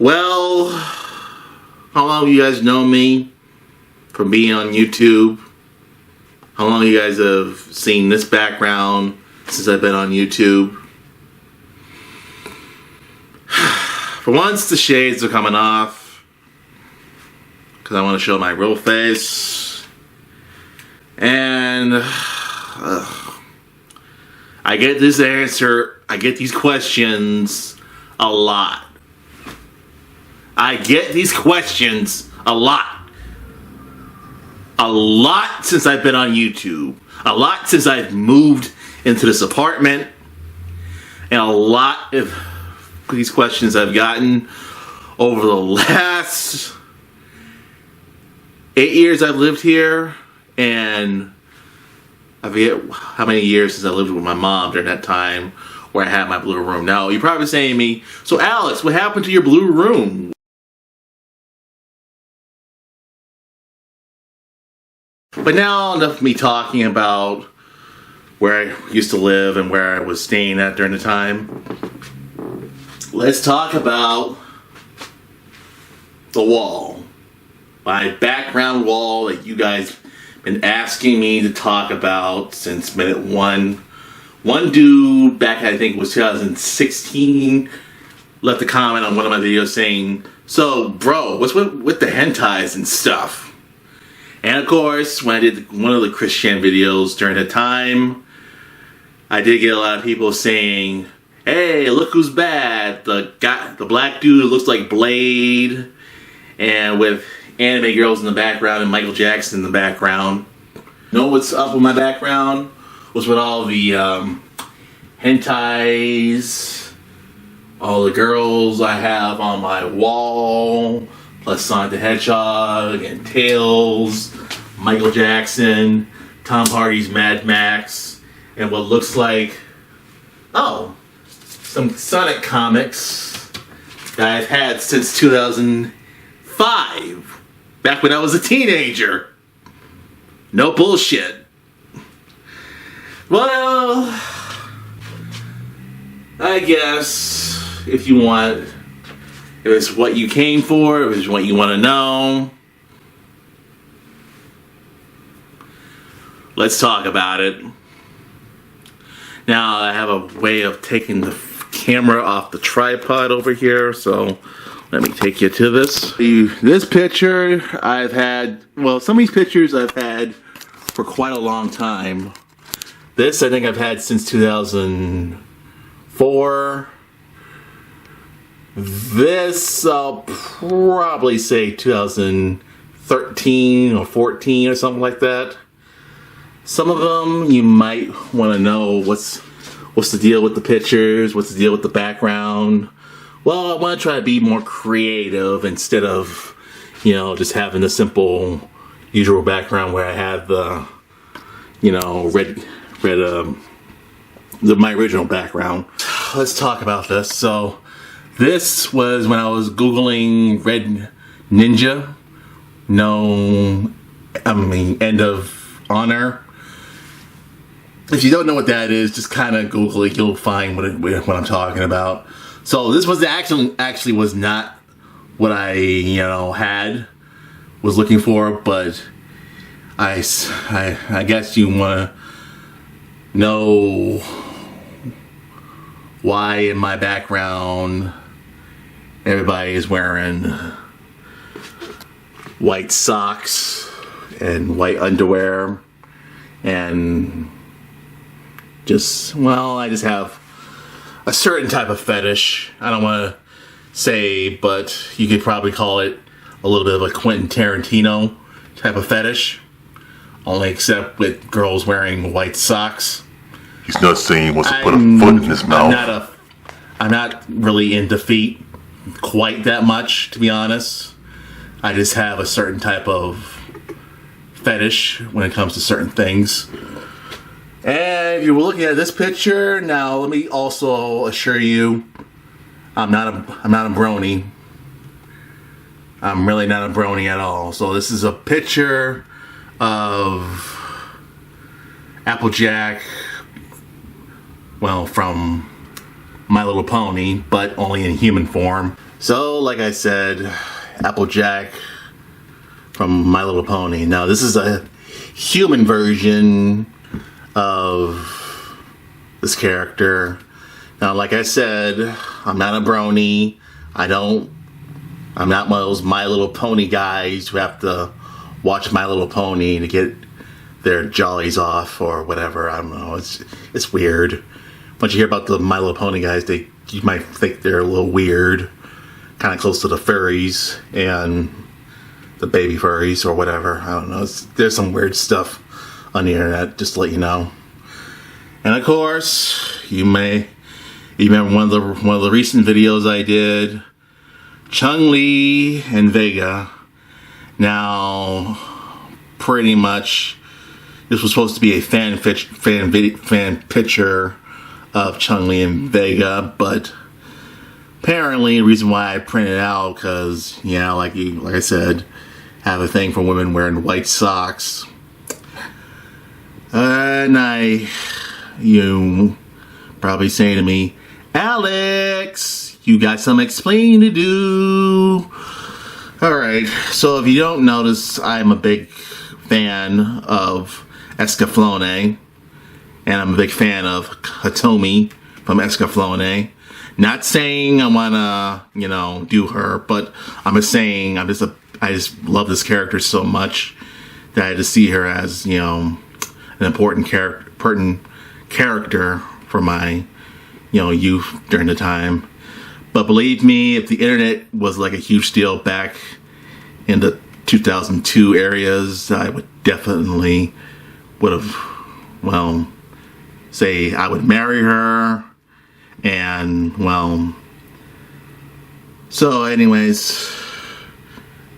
Well, how long you guys know me from being on YouTube? How long you guys have seen this background since I've been on YouTube? For once, the shades are coming off because I want to show my real face. And I get this answer, I get these questions a lot. I get these questions a lot. A lot since I've been on YouTube. A lot since I've moved into this apartment. And a lot of these questions I've gotten over the last 8 years I've lived here. And I forget how many years since I lived with my mom during that time where I had my blue room. Now, you're probably saying to me, so Alex, what happened to your blue room? But now, enough of me talking about where I used to live and where I was staying at during the time. Let's talk about the wall. My background wall that you guys been asking me to talk about since minute one. One dude back, I think it was 2016, left a comment on one of my videos saying, so bro, what's with the hentais and stuff? And of course, when I did one of the Christian videos during the time, I did get a lot of people saying, hey, look who's bad. The black dude looks like Blade, and with anime girls in the background and Michael Jackson in the background. Know what's up with my background? Was with all the hentais, all the girls I have on my wall, plus Sonic the Hedgehog and Tails, Michael Jackson, Tom Hardy's Mad Max, and what looks like, some Sonic comics that I've had since 2005. Back when I was a teenager. No bullshit. Well, I guess if you want, if it's what you came for, if it's what you want to know, let's talk about it. Now, I have a way of taking the camera off the tripod over here, so let me take you to this. This picture I've had, well, some of these pictures I've had for quite a long time. This I think I've had since 2004. This I'll probably say 2013 or 14 or something like that. Some of them you might want to know what's the deal with the pictures, what's the deal with the background. Well, I want to try to be more creative instead of, just having the simple, usual background where I have the, my original background. Let's talk about this. So, this was when I was Googling Red Ninja. End of Honor. If you don't know what that is, just kind of Google it. You'll find what I'm talking about. So this was actually was not what I was looking for, but I guess you want to know why in my background everybody is wearing white socks and white underwear, and I just have a certain type of fetish. I don't want to say, but you could probably call it a little bit of a Quentin Tarantino type of fetish. Only except with girls wearing white socks. He's not saying he wants to put a foot in his mouth. I'm not really into feet quite that much, to be honest. I just have a certain type of fetish when it comes to certain things. And if you're looking at this picture, now let me also assure you, I'm not a brony. I'm really not a brony at all. So this is a picture of Applejack, well, from My Little Pony, but only in human form. So, like I said, Applejack from My Little Pony. Now, this is a human version of this character. Now, like I said, I'm not a brony. I'm not one of those My Little Pony guys who have to watch My Little Pony to get their jollies off or whatever. I don't know. It's weird. Once you hear about the My Little Pony guys, you might think they're a little weird, kind of close to the furries and the baby furries or whatever. I don't know. There's some weird stuff on the internet, just to let you know. And of course, you remember one of the recent videos I did, Chun-Li and Vega. Now, pretty much, this was supposed to be a fan picture of Chun-Li and Vega, but apparently the reason why I printed it out, because, yeah, like I said, have a thing for women wearing white socks. And you probably saying to me, Alex, you got some explaining to do. Alright, so if you don't notice, I'm a big fan of Escaflowne, and I'm a big fan of Hitomi from Escaflowne. Not saying I wanna, do her, but I'm just saying I just love this character so much that I just see her as, an important character for my, youth during the time. But believe me, if the internet was like a huge deal back in the 2002 areas, I would definitely say I would marry her. And, so anyways,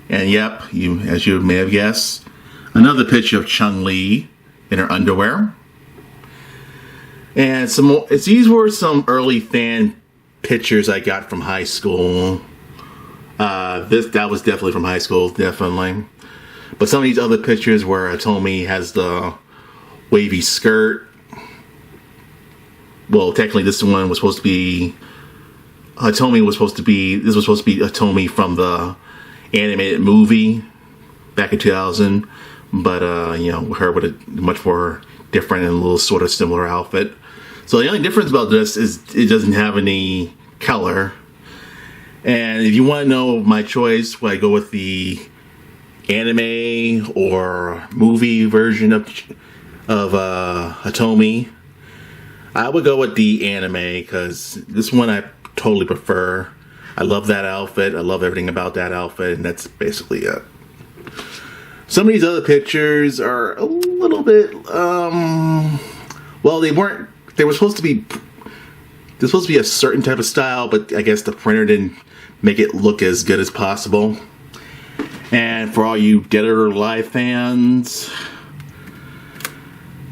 and yep, as you may have guessed, another picture of Chun-Li in her underwear. And these were some early fan pictures I got from high school. That was definitely from high school, definitely. But some of these other pictures where Hitomi has the wavy skirt. Well, technically, this one was supposed to be Hitomi. This was supposed to be Hitomi from the animated movie back in 2000. But her with a much more different and a little sort of similar outfit. So the only difference about this is it doesn't have any color. And if you want to know my choice, would I go with the anime or movie version of Hitomi? I would go with the anime, because this one I totally prefer. I love that outfit. I love everything about that outfit, and that's basically it. Some of these other pictures are a little bit, they were supposed to be a certain type of style, but I guess the printer didn't make it look as good as possible. And for all you Dead or Alive fans,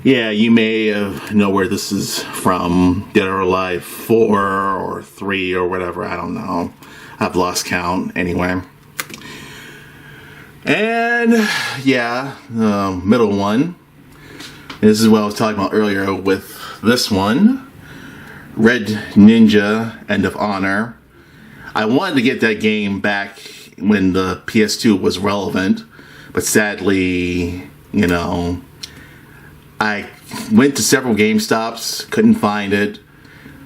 yeah, you may know where this is from. Dead or Alive 4 or 3 or whatever, I don't know. I've lost count anyway. And yeah, the middle one. This is what I was talking about earlier with this one. Red Ninja End of Honor. I wanted to get that game back when the PS2 was relevant, but sadly, I went to several GameStops, couldn't find it.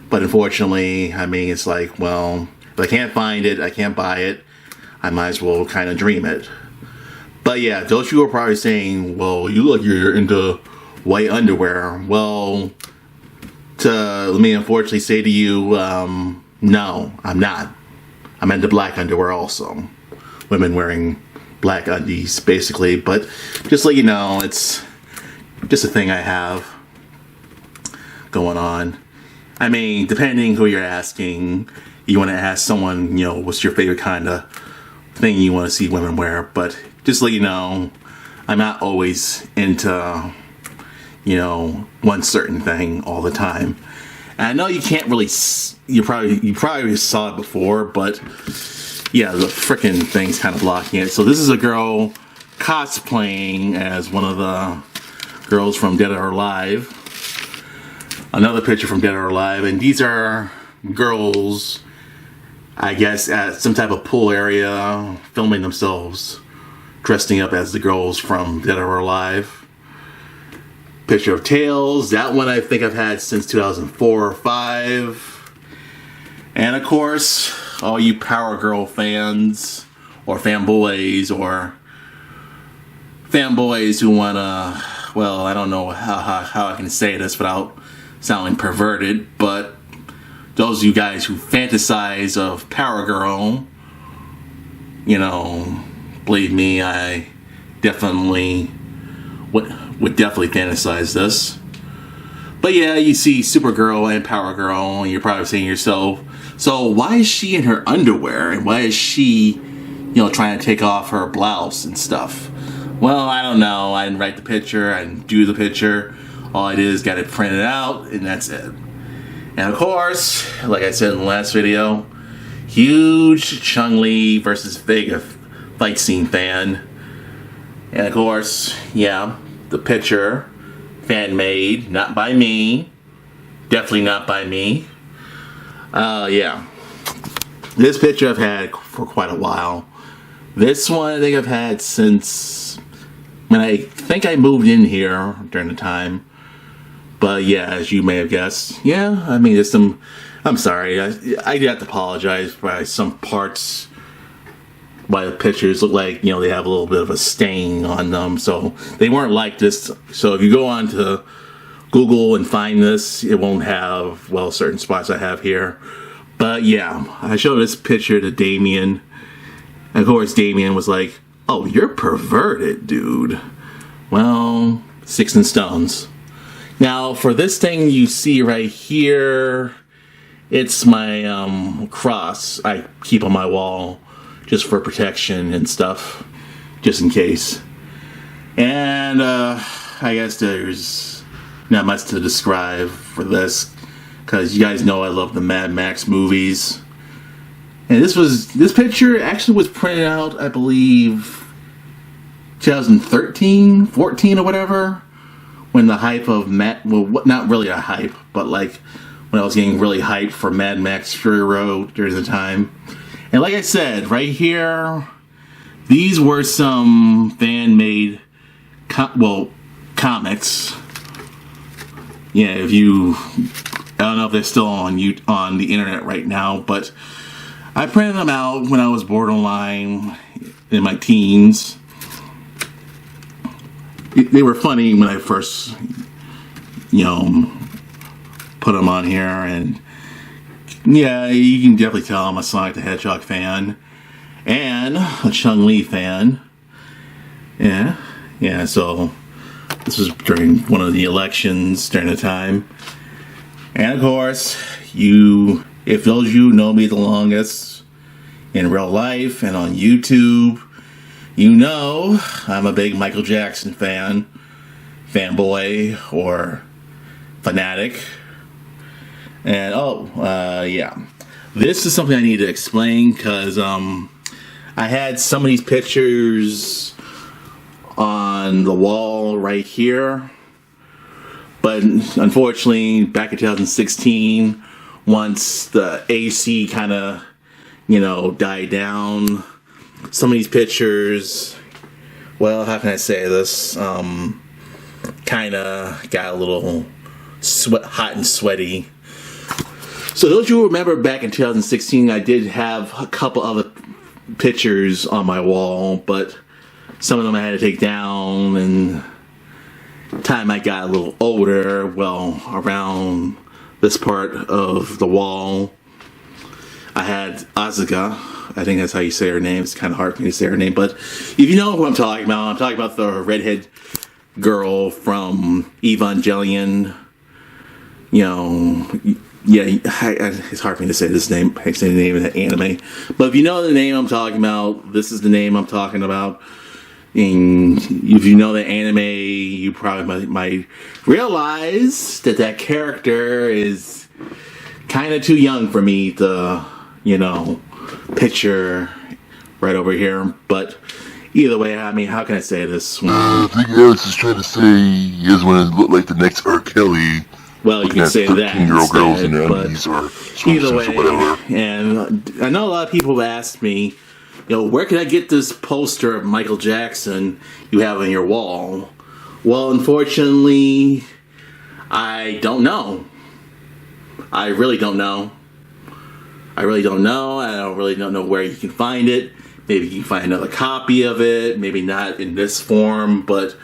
But unfortunately, it's like, well, if I can't find it, I can't buy it. I might as well kind of dream it. But yeah, those of you are probably saying, well, you look, you're into white underwear. Well, let me unfortunately say to you, no, I'm not. I'm into black underwear also. Women wearing black undies, basically. But just to let you know, it's just a thing I have going on. Depending who you're asking, you want to ask someone, what's your favorite kind of thing you want to see women wear. But just to let you know, I'm not always into, one certain thing all the time. And I know you can't really, you probably saw it before, but yeah, the frickin' thing's kind of blocking it. So this is a girl cosplaying as one of the girls from Dead or Alive. Another picture from Dead or Alive, and these are girls I guess at some type of pool area, filming themselves, dressing up as the girls from Dead or Alive. Picture of Tails, that one I think I've had since 2004 or 5. And of course, all you Power Girl fans, or fanboys, who wanna, well, I don't know how I can say this without sounding perverted, but those of you guys who fantasize of Power Girl, you know, believe me, I definitely would definitely fantasize this. But yeah, you see Supergirl and Power Girl, and you're probably saying to yourself, so why is she in her underwear, and why is she, you know, trying to take off her blouse and stuff? Well, I don't know. I didn't write the picture, I didn't do the picture. All I did is got it printed out, and that's it. And of course, like I said in the last video, huge Chun-Li versus Vega fight scene fan. And of course, yeah, the picture, fan made, not by me. Definitely not by me. Yeah. This picture I've had for quite a while. This one I think I've had since when I think I moved in here during the time. But yeah, as you may have guessed, yeah, I mean, there's some, I'm sorry, I have to apologize by some parts, why the pictures look like, you know, they have a little bit of a stain on them, so they weren't like this. So if you go on to Google and find this, it won't have, well, certain spots I have here. But yeah, I showed this picture to Damien, and of course Damien was like, oh, you're perverted, dude. Well, sticks and stones. Now, for this thing you see right here, it's my cross I keep on my wall just for protection and stuff, just in case. And I guess there's not much to describe for this, because you guys know I love the Mad Max movies. And this picture actually was printed out, I believe, 2013, 14 or whatever. When the hype of well, not really a hype, but like when I was getting really hyped for Mad Max Fury Road during the time. And like I said, right here, these were some fan-made, comics. Yeah, I don't know if they're still on the internet right now, but I printed them out when I was borderline in my teens. They were funny when I first, you know, put them on here, and yeah, you can definitely tell I'm a Sonic the Hedgehog fan and a Chun-Li fan. Yeah, so this was during one of the elections during the time. And of course, if those of you know me the longest in real life and on YouTube, you know I'm a big Michael Jackson fanboy, or fanatic. And yeah, this is something I need to explain, because I had some of these pictures on the wall right here, but unfortunately back in 2016, once the AC kind of, you know, died down, some of these pictures, well, how can I say this, kind of got a little hot and sweaty. So those of you who remember back in 2016, I did have a couple other pictures on my wall, but some of them I had to take down, and time I got a little older, well, around this part of the wall, I had Asuka. I think that's how you say her name. It's kind of hard for me to say her name, but if you know who I'm talking about the redhead girl from Evangelion. You know, yeah, it's hard for me to say this name. I say the name of the anime, but if you know the name I'm talking about, this is the name I'm talking about. And if you know the anime, you probably might realize that character is kind of too young for me to, you know, picture right over here. But either way, I mean, how can I say this? I think Alex is trying to say is when it looked like the next R. Kelly Well, you can say that 13-year-old girls in instead, their but undies or either swimsuits way, or whatever. and I know a lot of people have asked me, where can I get this poster of Michael Jackson you have on your wall? Well, unfortunately, I don't know. I really don't know. I don't know where you can find it. Maybe you can find another copy of it. Maybe not in this form, but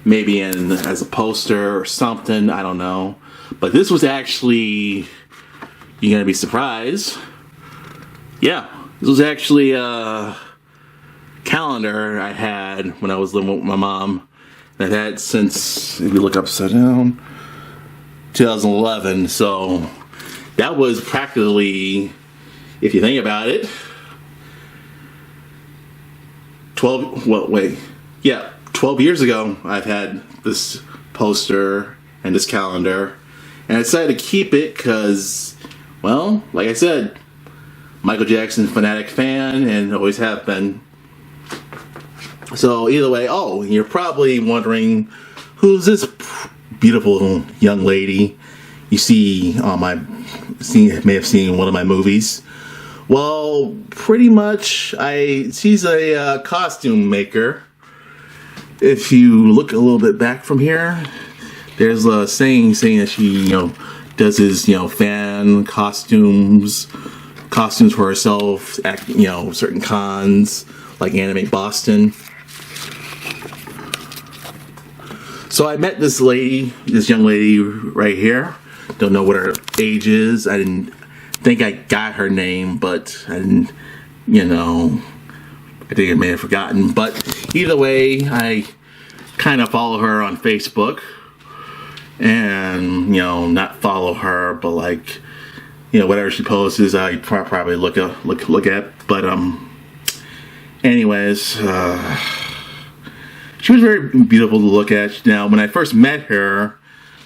maybe as a poster or something. I don't know. But this was actually, you're gonna be surprised. Yeah, this was actually a calendar I had when I was living with my mom. I've had since, if you look upside down, 2011. So that was practically, if you think about it, 12 years ago I've had this poster and this calendar, and I decided to keep it because, well, like I said, Michael Jackson fanatic fan and always have been. So either way, you're probably wondering, who's this beautiful young lady you see on may have seen one of my movies? Well, pretty much, she's a costume maker. If you look a little bit back from here, there's a saying that she, does his, fan costumes for herself at, certain cons, like Anime Boston. So I met this young lady right here. Don't know what her age is. I didn't think I got her name, but I didn't, I think I may have forgotten. But either way, I kind of follow her on Facebook. And, not follow her, but like, whatever she posts, I probably look at. But, anyways, she was very beautiful to look at. Now, when I first met her,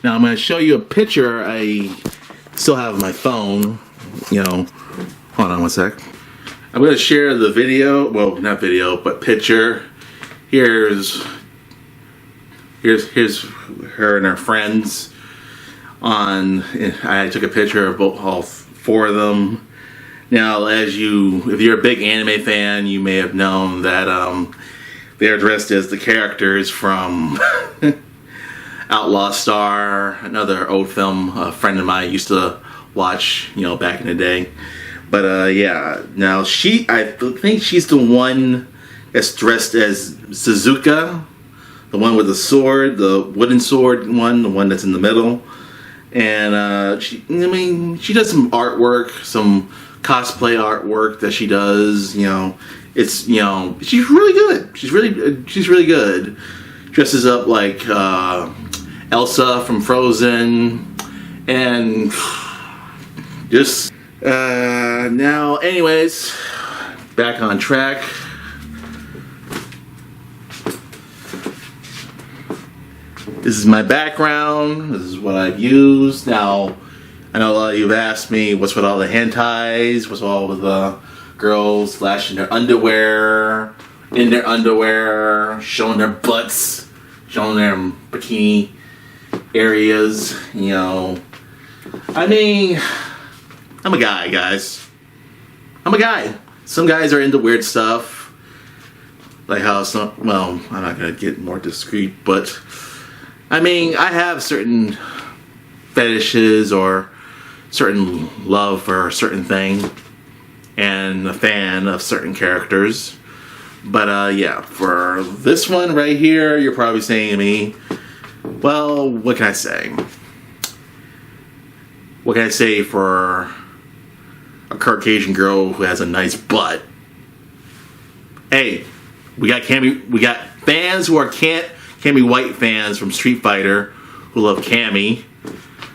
now I'm going to show you a picture I still have on my phone. Hold on one sec. I'm going to share the video. Well, not video, but picture. Here's her and her friends. I took a picture of all four of them. Now, if you're a big anime fan, you may have known that they're dressed as the characters from Outlaw Star, another old film a friend of mine used to watch, back in the day. But yeah, now I think she's the one that's dressed as Suzuka, the one with the sword, the wooden sword one, the one that's in the middle. And she does some artwork, some cosplay artwork that she does. It's she's really good. She's really good. Dresses up like Elsa from Frozen, and just now. Anyways, back on track. This is my background. This is what I've used. Now, I know a lot of you have asked me, what's with all the hentais? What's all with the girls flashing their underwear, showing their butts, showing their bikini areas, I mean, I'm a guy, guys. I'm a guy. Some guys are into weird stuff. Like how I'm not going to get more discreet, but I mean, I have certain fetishes or certain love for a certain thing and a fan of certain characters. But yeah, for this one right here, you're probably saying to me, well, what can I say? What can I say for a Caucasian girl who has a nice butt? Hey, we got fans who are Cammy White fans from Street Fighter who love Cammy.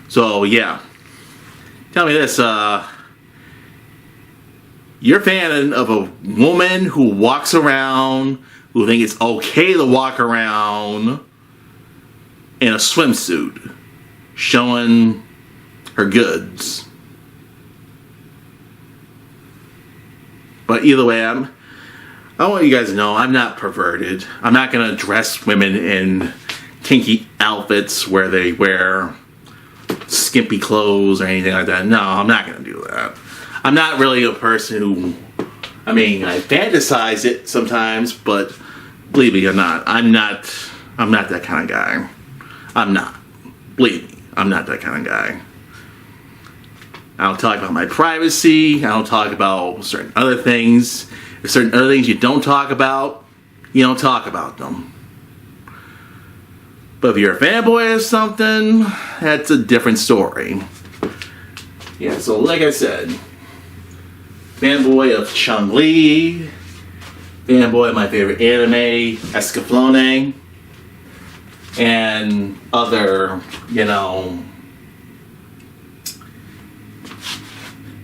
So yeah, tell me this: you're a fan of a woman who walks around, who thinks it's okay to walk around in a swimsuit, showing her goods. But either way, I want you guys to know I'm not perverted. I'm not going to dress women in kinky outfits where they wear skimpy clothes or anything like that. No, I'm not gonna do that. I'm not really a person who, I mean, I fantasize it sometimes, but believe me, I'm not that kind of guy. I'm not. Believe me, I'm not that kind of guy. I don't talk about my privacy. I don't talk about certain other things. If certain other things you don't talk about, you don't talk about them. But if you're a fanboy of something, that's a different story. Yeah, so like I said, fanboy of Chun-Li, fanboy of my favorite anime, Escaflowne, and other, you know,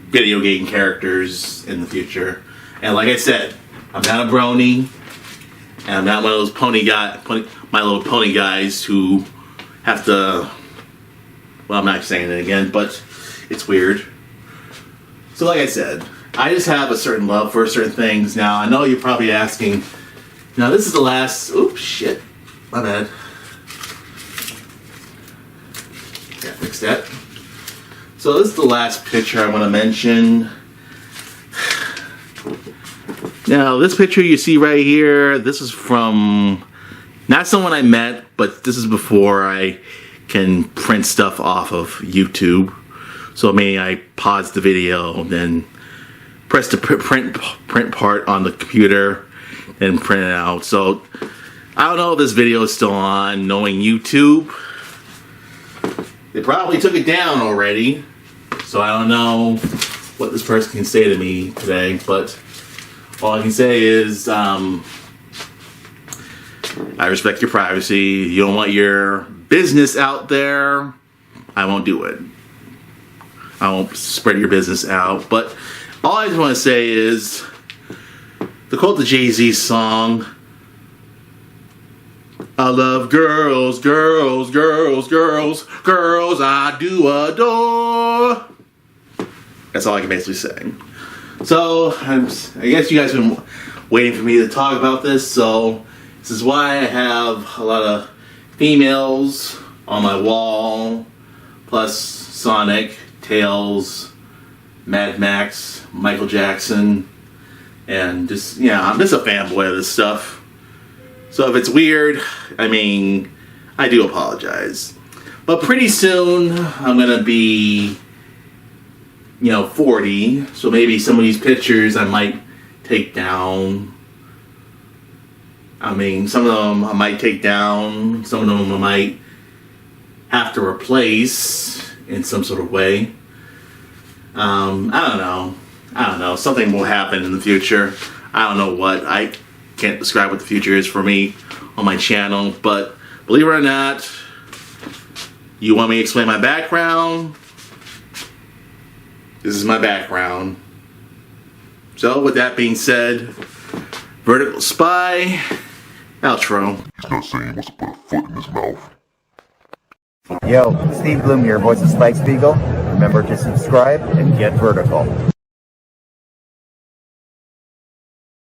video game characters in the future. And like I said, I'm not a brony, and I'm not one of those My Little Pony guys who have to, well, I'm not saying it again, but it's weird. So like I said, I just have a certain love for certain things. Now, I know you're probably asking, now this is the last, oops, shit, my bad. Yeah, fix that. So this is the last picture I want to mention. Now, this picture you see right here, this is from, not someone I met, but this is before I can print stuff off of YouTube. So maybe I pause the video, then press the print part on the computer, and print it out. So I don't know if this video is still on, knowing YouTube. They probably took it down already. So I don't know what this person can say to me today, but all I can say is I respect your privacy. You don't want your business out there, I won't do it. I won't spread your business out. But all I just want to say is the quote to Jay-Z's song, I love girls, girls, girls, girls, girls I do adore. That's all I can basically say. So, I guess you guys have been waiting for me to talk about this, so this is why I have a lot of females on my wall, plus Sonic, Tails, Mad Max, Michael Jackson, and just, yeah, I'm just a fanboy of this stuff. So if it's weird, I mean, I do apologize. But pretty soon, I'm going to be, 40. So maybe some of these pictures I might take down. I mean, some of them I might take down. Some of them I might have to replace in some sort of way. I don't know. Something will happen in the future. I don't know what. I can't describe what the future is for me on my channel, but believe it or not, you want me to explain my background? This is my background. So with that being said, Vertical Spy, outro. He's not saying he wants to put a foot in his mouth. Yo, Steve Bloom here, voice of Spike Spiegel. Remember to subscribe and get vertical.